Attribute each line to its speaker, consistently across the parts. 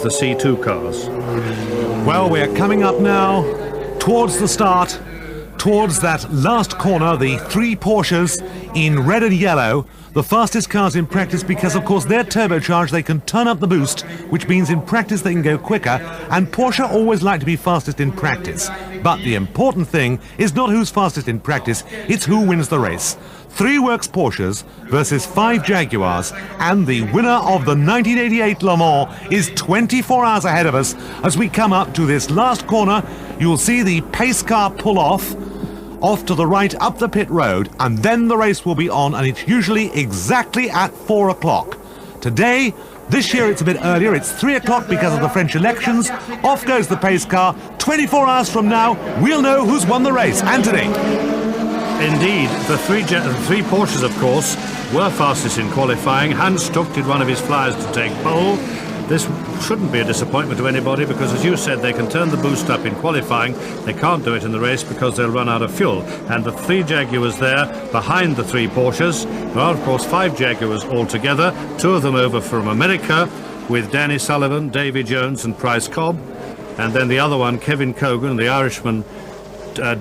Speaker 1: The C2 cars.
Speaker 2: Well, we're coming up now towards the start, towards that last corner, the three Porsches in red and yellow, the fastest cars in practice because, of course, they're turbocharged, they can turn up the boost, which means in practice they can go quicker, and Porsche always like to be fastest in practice. But the important thing is not who's fastest in practice, it's who wins the race. 3 Works Porsches versus 5 Jaguars, and the winner of the 1988 Le Mans is 24 hours ahead of us. As we come up to this last corner, you'll see the pace car pull off to the right up the pit road, and then the race will be on, and it's usually exactly at 4 o'clock. Today, this year it's a bit earlier, it's 3 o'clock because of the French elections. Off goes the pace car. 24 hours from now, we'll know who's won the race. Anthony.
Speaker 1: Indeed, the three Porsches, of course, were fastest in qualifying. Hans Stuck did one of his flyers to take pole. This shouldn't be a disappointment to anybody because, as you said, they can turn the boost up in qualifying. They can't do it in the race because they'll run out of fuel. And the 3 Jaguars there behind the 3 Porsches. Well, of course, 5 Jaguars altogether, 2 of them over from America with Danny Sullivan, Davy Jones and Price Cobb. And then the other one, Kevin Cogan, the Irishman,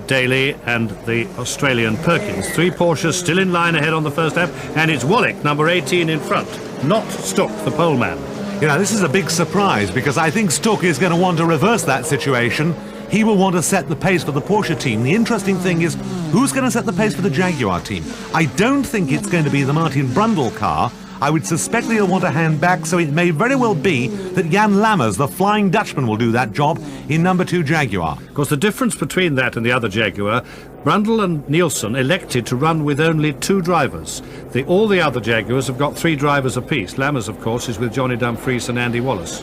Speaker 1: Daly and the Australian Perkins. 3 Porsches still in line ahead on the first lap, and it's Wallach, number 18, in front, not Stuck, the pole man.
Speaker 2: You know, this is a big surprise because I think Stuck is going to want to reverse that situation. He will want to set the pace for the Porsche team. The interesting thing is, who's going to set the pace for the Jaguar team? I don't think it's going to be the Martin Brundle car. I would suspect that he'll want to hand back, so it may very well be that Jan Lammers, the Flying Dutchman, will do that job in number 2 Jaguar.
Speaker 1: Of course, the difference between that and the other Jaguar, Brundle and Nielsen elected to run with only 2 drivers. All the other Jaguars have got 3 drivers apiece. Lammers, of course, is with Johnny Dumfries and Andy Wallace.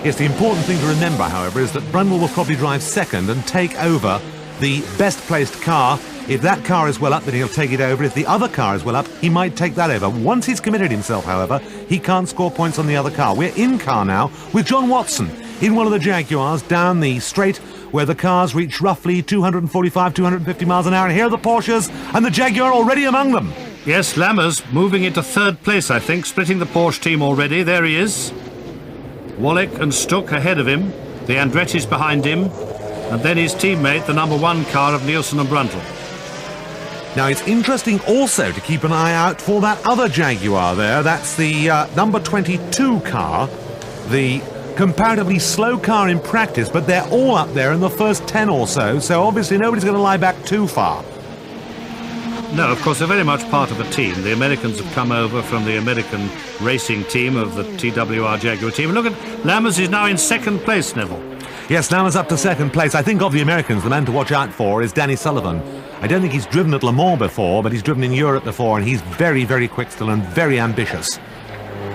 Speaker 2: Yes, the important thing to remember, however, is that Brundle will probably drive second and take over the best-placed car. If that car is well up, then he'll take it over. If the other car is well up, he might take that over. Once he's committed himself, however, he can't score points on the other car. We're in car now with John Watson in one of the Jaguars down the straight where the cars reach roughly 245, 250 miles an hour. And here are the Porsches and the Jaguar already among them.
Speaker 1: Yes, Lammers moving into 3rd place, I think, splitting the Porsche team already. There he is. Wallach and Stuck ahead of him. The Andretti's behind him. And then his teammate, the number 1 car of Nielsen and Brundle.
Speaker 2: Now, it's interesting also to keep an eye out for that other Jaguar there. That's the number 22 car, the comparatively slow car in practice, but they're all up there in the first 10 or so, so obviously nobody's going to lie back too far.
Speaker 1: No, of course, they're very much part of a team. The Americans have come over from the American racing team of the TWR Jaguar team. Look at Lammers is now in 2nd place, Neville.
Speaker 2: Yes, Lammers up to 2nd place. I think of the Americans, the man to watch out for is Danny Sullivan. I don't think he's driven at Le Mans before, but he's driven in Europe before, and he's very, very quick still and very ambitious.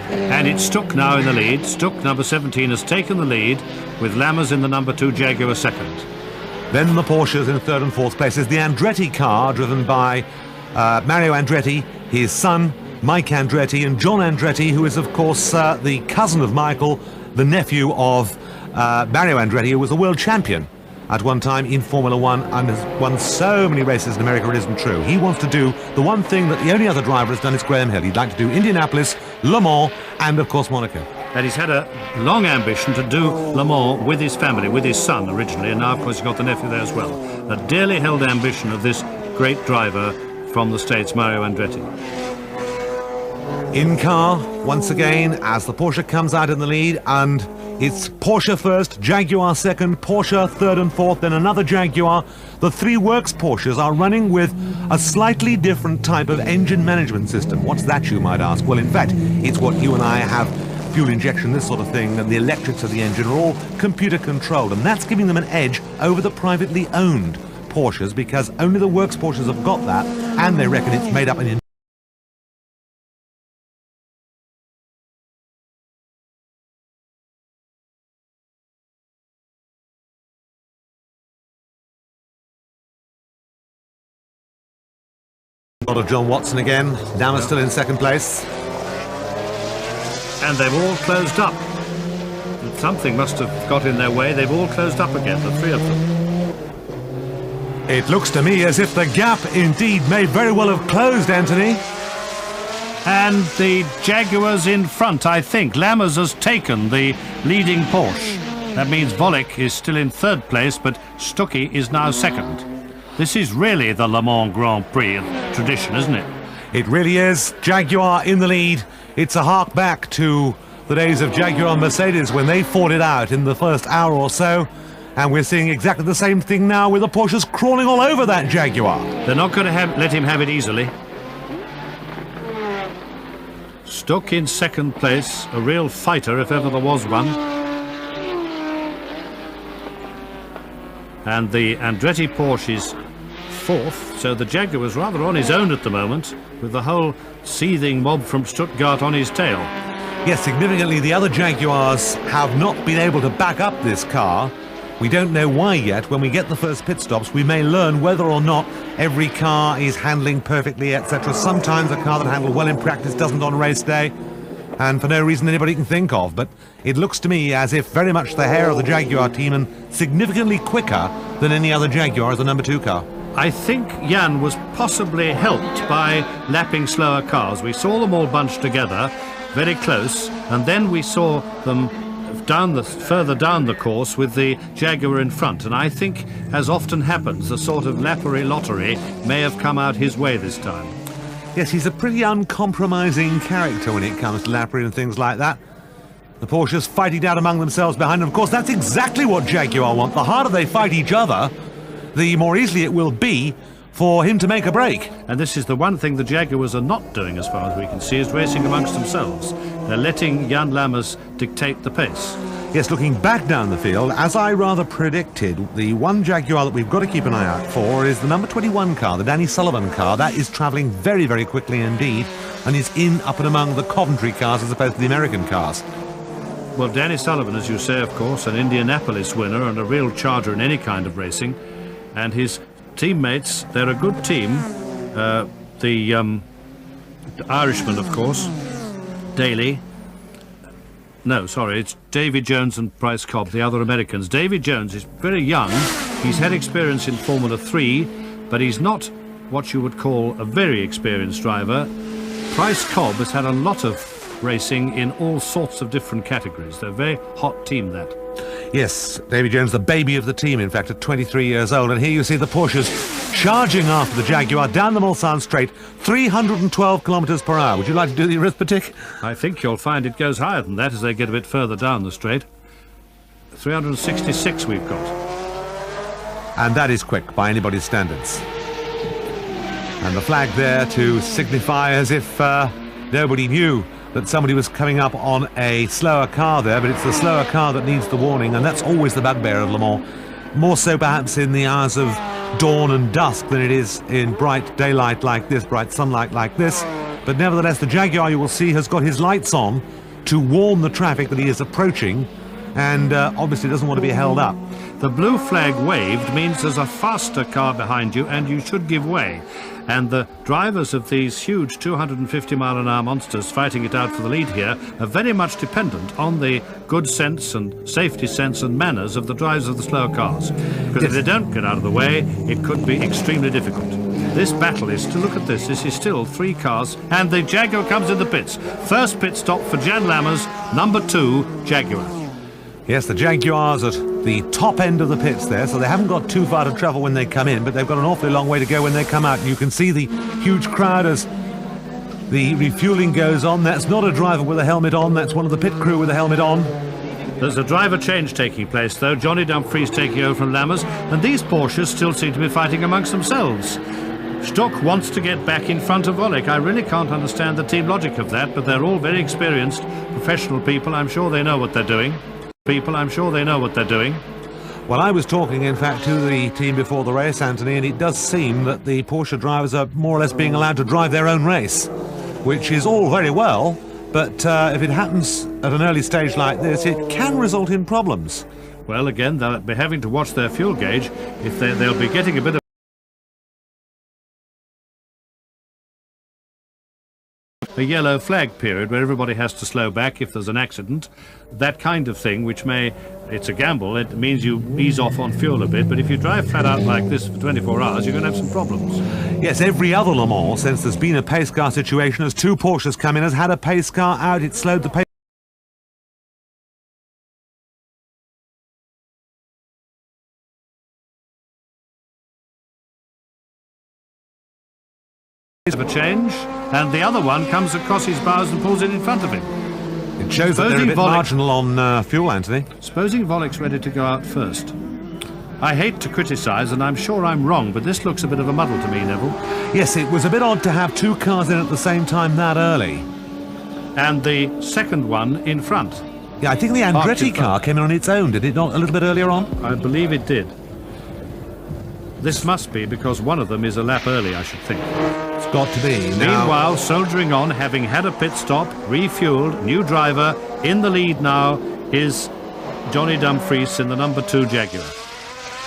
Speaker 1: And it's Stuck now in the lead. Stuck, number 17, has taken the lead with Lammers in the number 2 Jaguar 2nd.
Speaker 2: Then the Porsches in 3rd and 4th places. The Andretti car, driven by Mario Andretti, his son, Mike Andretti, and John Andretti, who is, of course, the cousin of Michael, the nephew of Mario Andretti, who was a world champion at one time in Formula 1 and has won so many races in America it isn't true. He wants to do the one thing that the only other driver has done is Graham Hill. He'd like to do Indianapolis, Le Mans, and, of course, Monaco.
Speaker 1: And he's had a long ambition to do Le Mans with his family, with his son originally, and now, of course, he's got the nephew there as well. A dearly held ambition of this great driver from the States, Mario Andretti.
Speaker 2: In car, once again, as the Porsche comes out in the lead, and it's Porsche first, Jaguar second, Porsche 3rd and 4th, then another Jaguar. The 3 Works Porsches are running with a slightly different type of engine management system. What's that, you might ask? Well, in fact, it's what you and I have, fuel injection, this sort of thing, and the electrics of the engine are all computer controlled, and that's giving them an edge over the privately owned Porsches, because only the Works Porsches have got that, and they reckon it's made up in Got of John Watson again. Lammers still in 2nd place.
Speaker 1: And they've all closed up. Something must have got in their way. They've all closed up again, the 3 of them.
Speaker 2: It looks to me as if the gap indeed may very well have closed, Anthony.
Speaker 1: And the Jaguar's in front, I think. Lammers has taken the leading Porsche. That means Volek is still in third place, but Stuckey is now second. This is really the Le Mans Grand Prix of tradition, isn't it?
Speaker 2: It really is. Jaguar in the lead. It's a hark back to the days of Jaguar and Mercedes when they fought it out in the first hour or so. And we're seeing exactly the same thing now with the Porsches crawling all over that Jaguar.
Speaker 1: They're not going to let him have it easily. Stuck in second place, a real fighter if ever there was one. And the Andretti Porsche is fourth, so the Jaguar was rather on his own at the moment, with the whole seething mob from Stuttgart on his tail.
Speaker 2: Yes, significantly, the other Jaguars have not been able to back up this car. We don't know why yet. When we get the first pit stops, we may learn whether or not every car is handling perfectly, etc. Sometimes a car that handled well in practice doesn't on race day, and for no reason anybody can think of. But it looks to me as if very much the hair of the Jaguar team, and significantly quicker than any other Jaguar as a number 2 car.
Speaker 1: I think Jan was possibly helped by lapping slower cars. We saw them all bunched together, very close, and then we saw them further down the course with the Jaguar in front, and I think, as often happens, the sort of lappery lottery may have come out his way this time.
Speaker 2: Yes, he's a pretty uncompromising character when it comes to lappery and things like that. The Porsches fighting out among themselves behind him. Of course, that's exactly what Jaguar want. The harder they fight each other, the more easily it will be for him to make a break.
Speaker 1: And this is the one thing the Jaguars are not doing, as far as we can see, is racing amongst themselves. They're letting Jan Lammers dictate the pace.
Speaker 2: Yes, looking back down the field, as I rather predicted, the one Jaguar that we've got to keep an eye out for is the number 21 car, the Danny Sullivan car. That is travelling very, very quickly indeed, and is in up and among the Coventry cars as opposed to the American cars.
Speaker 1: Well, Danny Sullivan, as you say, of course, an Indianapolis winner and a real charger in any kind of racing. And his teammates, they're a good team. The Irishman, of course, Daly. No, sorry, it's Davy Jones and Bryce Cobb, the other Americans. Davy Jones is very young. He's had experience in Formula 3, but he's not what you would call a very experienced driver. Bryce Cobb has had a lot of racing in all sorts of different categories. They're a very hot team, that.
Speaker 2: Yes, Davy Jones, the baby of the team, in fact, at 23 years old. And here you see the Porsches charging after the Jaguar down the Mulsanne Straight, 312 kilometres per hour. Would you like to do the arithmetic?
Speaker 1: I think you'll find it goes higher than that as they get a bit further down the straight. 366 we've got.
Speaker 2: And that is quick by anybody's standards. And the flag there to signify as if nobody knew that somebody was coming up on a slower car there, but it's the slower car that needs the warning, and that's always the bugbear of Le Mans. More so perhaps in the hours of dawn and dusk than it is in bright daylight like this, bright sunlight like this. But nevertheless, the Jaguar, you will see, has got his lights on to warn the traffic that he is approaching, and obviously doesn't want to be held up.
Speaker 1: The blue flag waved means there's a faster car behind you and you should give way. And the drivers of these huge 250-mile-an-hour monsters fighting it out for the lead here are very much dependent on the good sense and safety sense and manners of the drivers of the slower cars. Because if they don't get out of the way, it could be extremely difficult. This battle is, to look at this is still 3 cars, and the Jaguar comes in the pits. First pit stop for Jan Lammers, number 2, Jaguar.
Speaker 2: Yes, the Jaguars at the top end of the pits there, so they haven't got too far to travel when they come in, but they've got an awfully long way to go when they come out. And you can see the huge crowd as the refueling goes on. That's not a driver with a helmet on, that's one of the pit crew with a helmet on.
Speaker 1: There's a driver change taking place, though. Johnny Dumfries taking over from Lammers, and these Porsches still seem to be fighting amongst themselves. Stock wants to get back in front of Volek. I really can't understand the team logic of that, but they're all very experienced, professional people. I'm sure they know what they're doing. Well,
Speaker 2: I was talking, in fact, to the team before the race, Anthony, and it does seem that the Porsche drivers are more or less being allowed to drive their own race, which is all very well, but if it happens at an early stage like this, it can result in problems.
Speaker 1: Well, again, they'll be having to watch their fuel gauge. If they'll be getting a bit of a yellow flag period where everybody has to slow back if there's an accident. That kind of thing, which it's a gamble, it means you ease off on fuel a bit, but if you drive flat out like this for 24 hours, you're going to have some problems.
Speaker 2: Yes, every other Le Mans, since there's been a pace car situation, as two Porsches come in, has had a pace car out, it slowed the pace.
Speaker 1: Of a change, and the other one comes across his bows and pulls it in front of him.
Speaker 2: It shows that they're a bit marginal on fuel, Anthony.
Speaker 1: Supposing Volek's ready to go out first. I hate to criticise, and I'm sure I'm wrong, but this looks a bit of a muddle to me, Neville.
Speaker 2: Yes, it was a bit odd to have two cars in at the same time that early.
Speaker 1: And the second one in front.
Speaker 2: Yeah, I think the Andretti car came in on its own, did it not, a little bit earlier on?
Speaker 1: I believe it did. This must be because one of them is a lap early, I should think.
Speaker 2: It's got to be.
Speaker 1: Meanwhile, soldiering on, having had a pit stop, refueled, new driver, in the lead now is Johnny Dumfries in the number 2 Jaguar.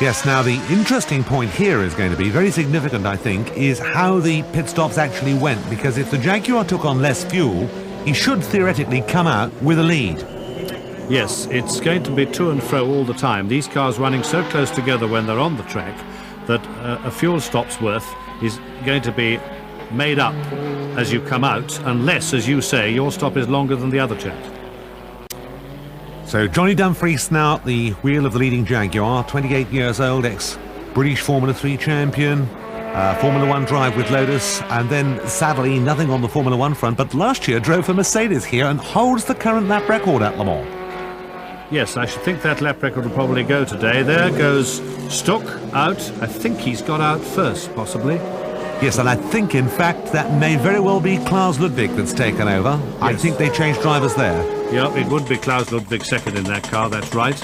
Speaker 2: Yes, now the interesting point here is going to be, very significant I think, is how the pit stops actually went, because if the Jaguar took on less fuel, he should theoretically come out with a lead.
Speaker 1: Yes, it's going to be to and fro all the time. These cars running so close together when they're on the track that a fuel stop's worth is going to be made up as you come out, unless, as you say, your stop is longer than the other chap.
Speaker 2: So Johnny Dumfries now at the wheel of the leading Jaguar, 28 years old, ex-British Formula 3 champion, Formula 1 drive with Lotus, and then sadly nothing on the Formula 1 front, but last year drove for Mercedes here and holds the current lap record at Le Mans.
Speaker 1: Yes, I should think that lap record will probably go today. There goes Stuck out. I think he's got out first, possibly.
Speaker 2: Yes, and I think, in fact, that may very well be Klaus Ludwig that's taken over. Yes. I think they changed drivers there.
Speaker 1: Yeah, it would be Klaus Ludwig second in that car, that's right.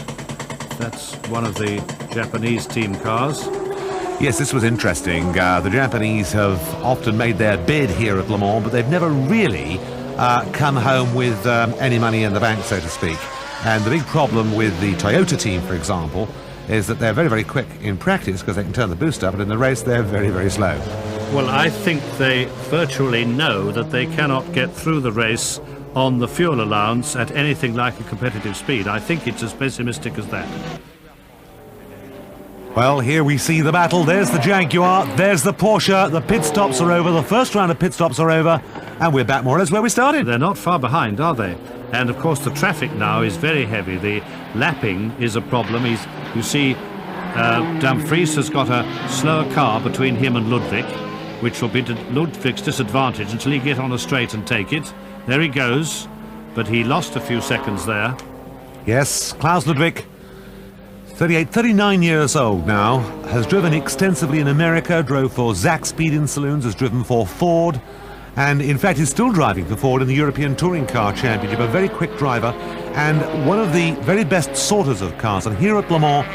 Speaker 1: That's one of the Japanese team cars.
Speaker 2: Yes, this was interesting. The Japanese have often made their bid here at Le Mans, but they've never really come home with any money in the bank, so to speak. And the big problem with the Toyota team, for example, is that they're very, very quick in practice because they can turn the boost up, but in the race they're very, very slow.
Speaker 1: Well, I think they virtually know that they cannot get through the race on the fuel allowance at anything like a competitive speed. I think it's as pessimistic as that.
Speaker 2: Well, here we see the battle. There's the Jaguar, there's the Porsche. The pit stops are over, the first round of pit stops are over, and we're back more or less where we started.
Speaker 1: They're not far behind, are they? And of course the traffic now is very heavy. The lapping is a problem. You see Dumfries has got a slower car between him and Ludwig, which will be to Ludwig's disadvantage until he get on a straight and take it. There he goes, but he lost a few seconds there.
Speaker 2: Yes, Klaus Ludwig, 39 years old now, has driven extensively in America, drove for Zach Speed-In Saloons, has driven for Ford, and in fact is still driving for Ford in the European Touring Car Championship, a very quick driver and one of the very best sorters of cars. And here at Le Mans,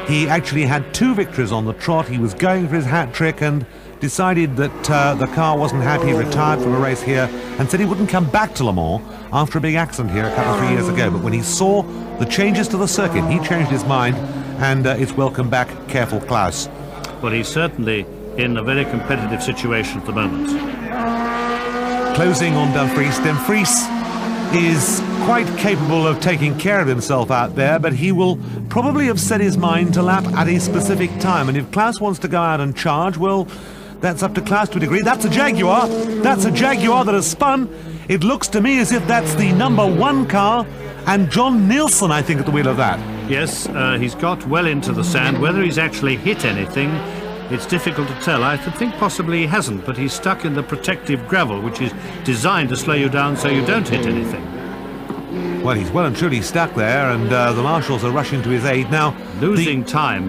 Speaker 2: he actually had 2 victories on the trot. He was going for his hat trick and decided that the car wasn't happy, retired from a race here, and said he wouldn't come back to Le Mans after a big accident here a couple of 3 years ago. But when he saw the changes to the circuit, he changed his mind, and it's welcome back, careful Klaus.
Speaker 1: Well, he's certainly in a very competitive situation at the moment.
Speaker 2: Closing on Dumfries. Dumfries is quite capable of taking care of himself out there, but he will probably have set his mind to lap at a specific time, and if Klaus wants to go out and charge, well, that's up to Klaus to a degree. That's a Jaguar. That's a Jaguar that has spun. It looks to me as if that's the number 1 car, and John Nielsen, I think, at the wheel of that.
Speaker 1: Yes, he's got well into the sand. Whether he's actually hit anything, it's difficult to tell. I think possibly he hasn't, but he's stuck in the protective gravel, which is designed to slow you down so you don't hit anything.
Speaker 2: Well, he's well and truly stuck there, and the marshals are rushing to his aid now.
Speaker 1: Losing time.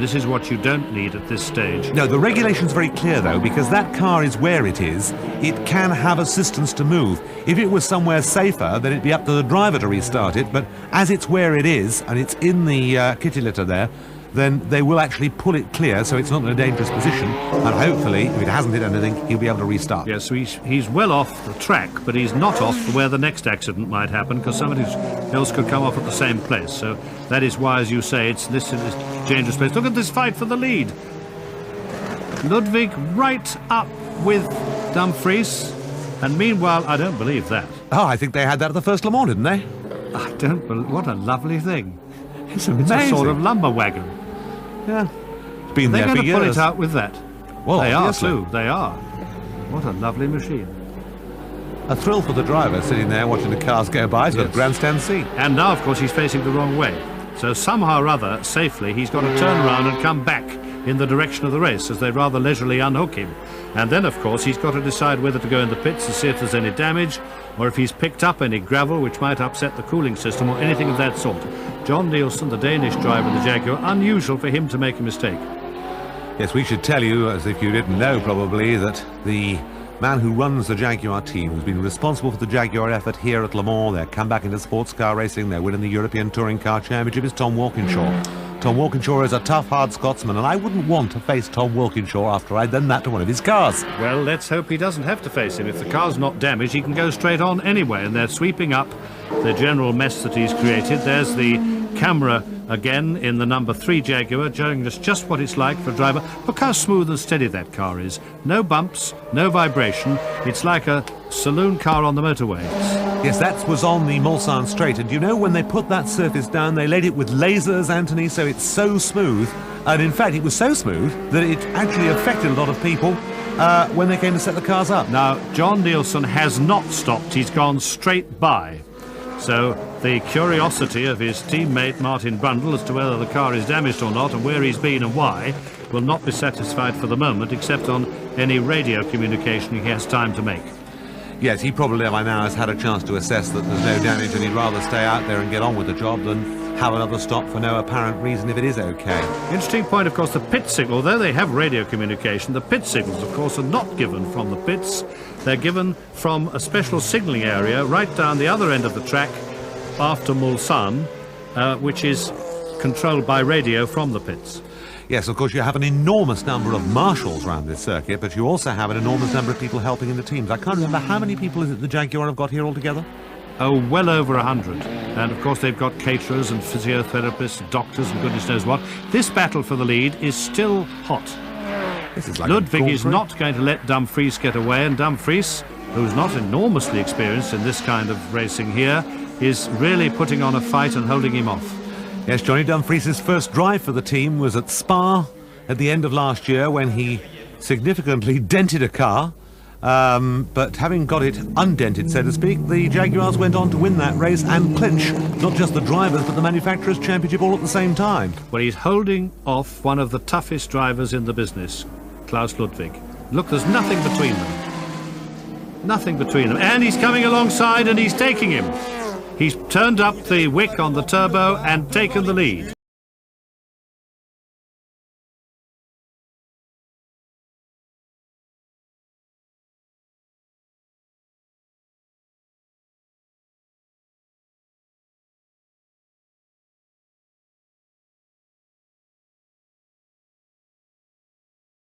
Speaker 1: This is what you don't need at this stage.
Speaker 2: No, the regulation's very clear, though, because that car is where it is. It can have assistance to move. If it was somewhere safer, then it'd be up to the driver to restart it, but as it's where it is, and it's in the kitty litter there, then they will actually pull it clear so it's not in a dangerous position, and hopefully, if it hasn't hit anything, he'll be able to restart.
Speaker 1: Yes, so he's well off the track, but he's not off where the next accident might happen, because somebody else could come off at the same place. So that is why, as you say, it's this dangerous place. Look at this fight for the lead. Ludwig right up with Dumfries. And meanwhile, I don't believe that.
Speaker 2: Oh, I think they had that at the first Le Mans, didn't they?
Speaker 1: I don't believe... What a lovely thing.
Speaker 2: It's amazing.
Speaker 1: It's a sort of lumber wagon.
Speaker 2: Yeah. It's been there for years.
Speaker 1: They're going to pull it out with that.
Speaker 2: Well,
Speaker 1: they
Speaker 2: obviously.
Speaker 1: are too. They are. What a lovely machine.
Speaker 2: A thrill for the driver sitting there watching the cars go by to the grandstand seat.
Speaker 1: And now, of course, he's facing the wrong way. So somehow or other, safely, he's got to turn around and come back in the direction of the race as they rather leisurely unhook him. And then, of course, he's got to decide whether to go in the pits and see if there's any damage or if he's picked up any gravel which might upset the cooling system or anything of that sort. John Nielsen, the Danish driver of the Jaguar, unusual for him to make a mistake.
Speaker 2: Yes, we should tell you, as if you didn't know probably, that the man who runs the Jaguar team, who's been responsible for the Jaguar effort here at Le Mans, their comeback into sports car racing, they're winning the European Touring Car Championship, is Tom Walkinshaw. Tom Walkinshaw is a tough, hard Scotsman, and I wouldn't want to face Tom Walkinshaw after I'd done that to one of his cars.
Speaker 1: Well, let's hope he doesn't have to face him. If the car's not damaged, he can go straight on anyway, and they're sweeping up the general mess that he's created. There's the camera again in the number 3 Jaguar, showing us just what it's like for a driver. Look how smooth and steady that car is. No bumps, no vibration. It's like a saloon car on the motorway.
Speaker 2: Yes, that was on the Mulsanne Straight, and you know when they put that surface down, they laid it with lasers, Anthony, so it's so smooth. And in fact, it was so smooth that it actually affected a lot of people when they came to set the cars up.
Speaker 1: Now, John Nielsen has not stopped. He's gone straight by. So the curiosity of his teammate Martin Brundle as to whether the car is damaged or not and where he's been and why will not be satisfied for the moment, except on any radio communication he has time to make.
Speaker 2: Yes, he probably by now has had a chance to assess that there's no damage and he'd rather stay out there and get on with the job than have another stop for no apparent reason if it is okay.
Speaker 1: Interesting point, of course, the pit signal, although they have radio communication, the pit signals, of course, are not given from the pits. They're given from a special signalling area right down the other end of the track after Mulsanne, which is controlled by radio from the pits.
Speaker 2: Yes, of course, you have an enormous number of marshals around this circuit, but you also have an enormous number of people helping in the teams. I can't remember how many people is it the Jaguar have got here altogether?
Speaker 1: Oh, well over 100. And, of course, they've got caterers and physiotherapists, doctors and goodness knows what. This battle for the lead is still hot.
Speaker 2: This is like
Speaker 1: Ludwig is not going to let Dumfries get away, and Dumfries, who's not enormously experienced in this kind of racing here, is really putting on a fight and holding him off.
Speaker 2: Yes, Johnny Dumfries' first drive for the team was at Spa at the end of last year when he significantly dented a car. But having got it undented, so to speak, the Jaguars went on to win that race and clinch not just the drivers but the manufacturers' championship all at the same time.
Speaker 1: Well, he's holding off one of the toughest drivers in the business, Klaus Ludwig. Look, there's nothing between them. Nothing between them. And he's coming alongside and he's taking him. He's turned up the wick on the turbo and taken the lead.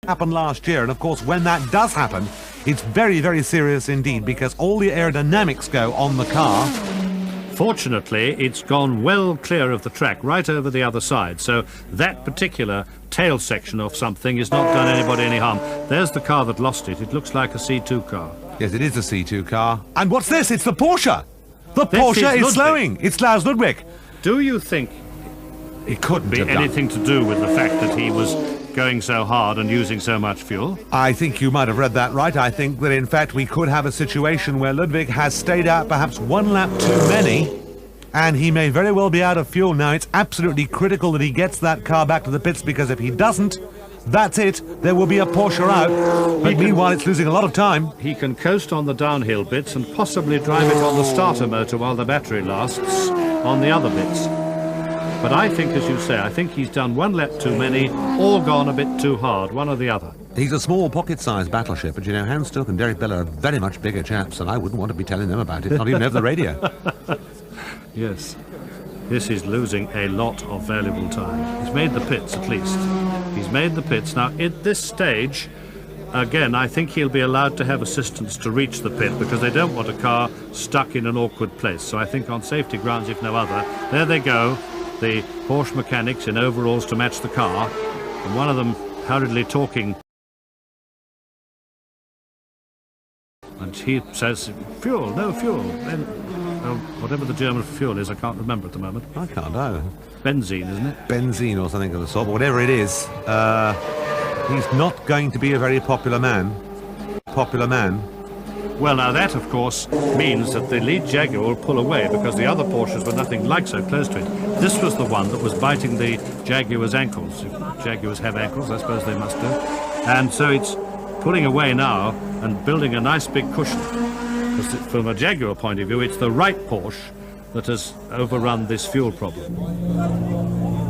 Speaker 2: Happened last year, and of course when that does happen, it's very, very serious indeed, because all the aerodynamics go on the car.
Speaker 1: Fortunately, it's gone well clear of the track, right over the other side, so that particular tail section of something has not done anybody any harm. There's the car that lost it. It looks like a C2 car.
Speaker 2: Yes, it is a C2 car. And what's this? It's the Porsche! The Porsche is slowing! It's Klaus Ludwig!
Speaker 1: Do you think
Speaker 2: it couldn't
Speaker 1: be anything to do with the fact that he was going so hard and using so much fuel?
Speaker 2: I think you might have read that right. I think that in fact we could have a situation where Ludwig has stayed out perhaps one lap too many and he may very well be out of fuel. Now it's absolutely critical that he gets that car back to the pits, because if he doesn't, that's it. There will be a Porsche out. But meanwhile it's losing a lot of time.
Speaker 1: He can coast on the downhill bits and possibly drive it on the starter motor while the battery lasts on the other bits. But I think, as you say, I think he's done one lap too many, or gone a bit too hard, one or the other.
Speaker 2: He's a small pocket-sized battleship, but you know, Hans Stuck and Derek Bell are very much bigger chaps, and I wouldn't want to be telling them about it, not even over the radio.
Speaker 1: Yes, this is losing a lot of valuable time. He's made the pits, at least. He's made the pits. Now, at this stage, again, I think he'll be allowed to have assistance to reach the pit, because they don't want a car stuck in an awkward place. So I think on safety grounds, if no other, there they go. The Porsche mechanics in overalls to match the car, and one of them hurriedly talking. But he says, fuel, no fuel. Then, whatever the German for fuel is, I can't remember at the moment.
Speaker 2: I can't know.
Speaker 1: Benzene, isn't it?
Speaker 2: Benzene or something of the sort, but whatever it is, he's not going to be a very popular man.
Speaker 1: Well, now that, of course, means that the lead Jaguar will pull away because the other Porsches were nothing like so close to it. This was the one that was biting the Jaguar's ankles. If Jaguars have ankles, I suppose they must do. And so it's pulling away now and building a nice big cushion. Because from a Jaguar point of view, it's the right Porsche that has overrun this fuel problem.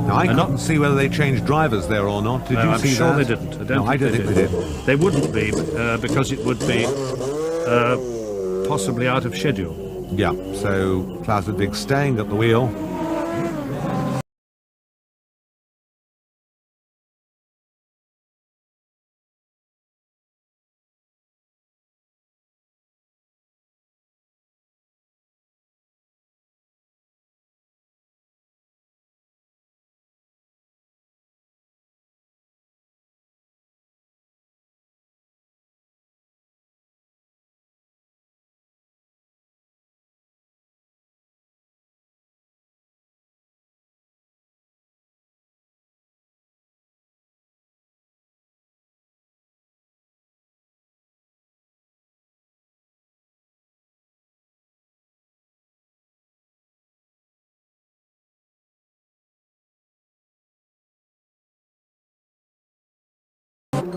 Speaker 2: Now, I couldn't see whether they changed drivers there or not. Did you see that?
Speaker 1: I'm sure they didn't.
Speaker 2: I don't think they did.
Speaker 1: They wouldn't be, because it would be possibly out of schedule.
Speaker 2: Yeah, so Klaus Ludwig staying at the wheel.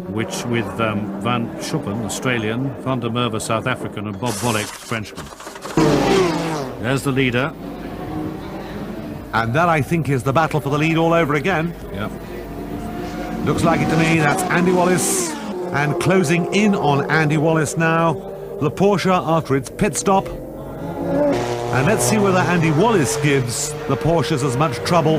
Speaker 1: Which with Van Schuppen, Australian, Van der Merwe, South African, and Bob Bolek, Frenchman. There's the leader.
Speaker 2: And that, I think, is the battle for the lead all over again.
Speaker 1: Yeah.
Speaker 2: Looks like it to me. That's Andy Wallace. And closing in on Andy Wallace now, the Porsche after its pit stop. And let's see whether Andy Wallace gives the Porsches as much trouble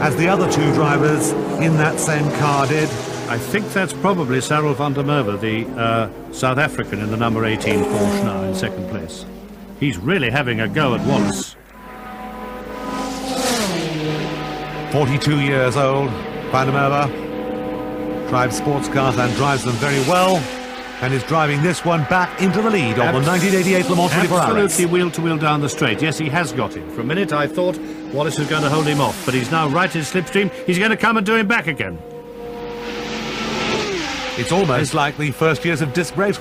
Speaker 2: as the other two drivers in that same car did.
Speaker 1: I think that's probably Cyril van der Merwe, the South African in the number 18 Porsche now in second place. He's really having a go at Wallace.
Speaker 2: 42 years old, Van der Merwe drives sports cars and drives them very well, and is driving this one back into the lead on the 1988 Le Mans 24 Hours.
Speaker 1: Absolutely wheel-to-wheel down the straight. Yes, he has got him. For a minute I thought Wallace was going to hold him off, but he's now right in slipstream. He's going to come and do him back again.
Speaker 2: It's almost like the first years of disc brakes.